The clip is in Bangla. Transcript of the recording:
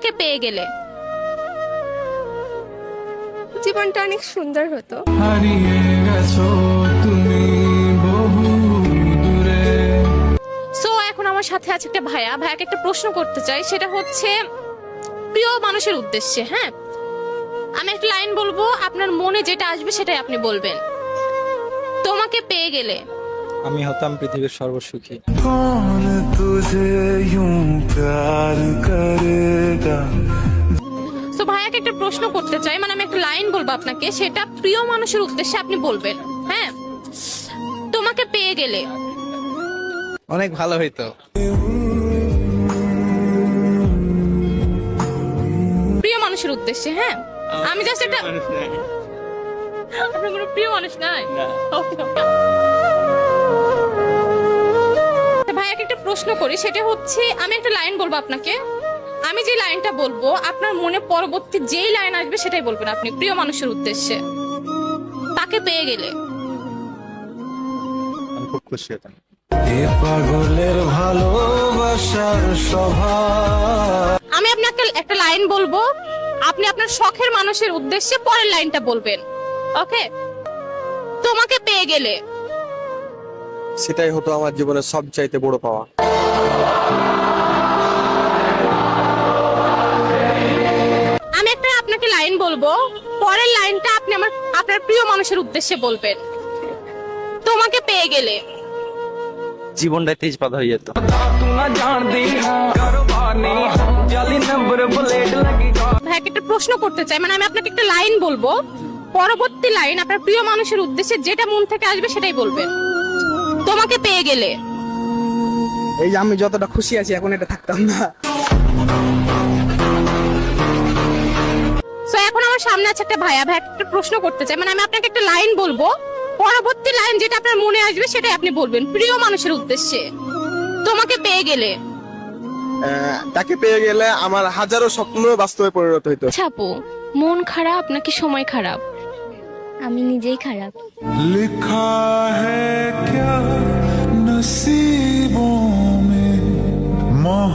তোমাকে পেয়ে গেলে জীবনটা অনেক সুন্দর হতো। হারিয়ে গেছো তুমি বহু দূরে। সো এখন আমার সাথে আছে একটা ভাইয়াকে একটা প্রশ্ন করতে চাই, সেটা হচ্ছে প্রিয় মানুষের উদ্দেশ্যে। হ্যাঁ, আমি একটা লাইন বলবো, আপনার মনে যেটা আসবে সেটাই আপনি বলবেন। তোমাকে পেয়ে গেলে আমি হতাম পৃথিবীর সর্বসুখী। कौन तुझे यूं प्यार करेगा। সো ভাইয়াকে একটা প্রশ্ন করতে চাই, মানে আমি একটা লাইন বলবো আপনাকে, সেটা প্রিয় মানুষের উদ্দেশ্যে আপনি বলবেন। হ্যাঁ, তোমাকে পেয়ে গেলে অনেক ভালো হইতো। প্রিয় মানুষের উদ্দেশ্যে। হ্যাঁ, আমি জাস্ট একটা, আপনার কোনো প্রিয় মানুষ নাই? Okay, okay. ভাইয়াকে একটা প্রশ্ন করি, সেটা হচ্ছে আমি একটা লাইন বলবো আপনাকে, আমি যে লাইনটা বলবো আপনার মনে পরবর্তী যেই লাইন আসবে সেটাই বলবেন আপনি, প্রিয় মানুষের উদ্দেশ্যে। তাকে পেয়ে গেলে আমি খুব খুশি হতাম। এ পাগলের ভালোবাসার স্বভাব। আমি আপনাকে একটা লাইন বলবো, আপনি আপনার শখের মানুষের উদ্দেশ্যে পরের লাইনটা বলবেন। ওকে, তোমাকে পেয়ে গেলে সেটাই হতো আমার জীবনের সবচাইতে বড় পাওয়া। আমি একটা আপনাকে লাইন বলবো, পরের লাইনটা আপনি আপনার প্রিয় মানুষের উদ্দেশ্যে বলবেন। তোমাকে পেয়ে গেলে জীবনটাই তেজপাত হয়ে যেত। ভাইকে একটা প্রশ্ন করতে চাই, মানে আমি আপনাকে একটা লাইন বলবো, পরবর্তী লাইন আপনার প্রিয় মানুষের উদ্দেশ্যে যেটা মন থেকে আসবে সেটাই বলবেন। তোমাকে পেয়ে গেলে এই যে আমি যতটা খুশি আছি এখন এটা থাকতাম না। সো এখন আমার সামনে আছে একটা ভাইয়াকে একটা প্রশ্ন করতে চাই, মানে আমি আপনাকে একটা লাইন বলবো, পরবর্তী লাইন যেটা আপনার মনে আসবে সেটাই আপনি বলবেন, প্রিয় মানুষের উদ্দেশ্যে। তোমাকে পেয়ে গেলে তাকে পেয়ে গেলে আমার হাজারো স্বপ্ন বাস্তবে পরিণত হইতো। ছাপো, মন খারাপ নাকি সময় খারাপ? আমি নিজেই খারাপ। लिखा है क्या नसीबों में मोह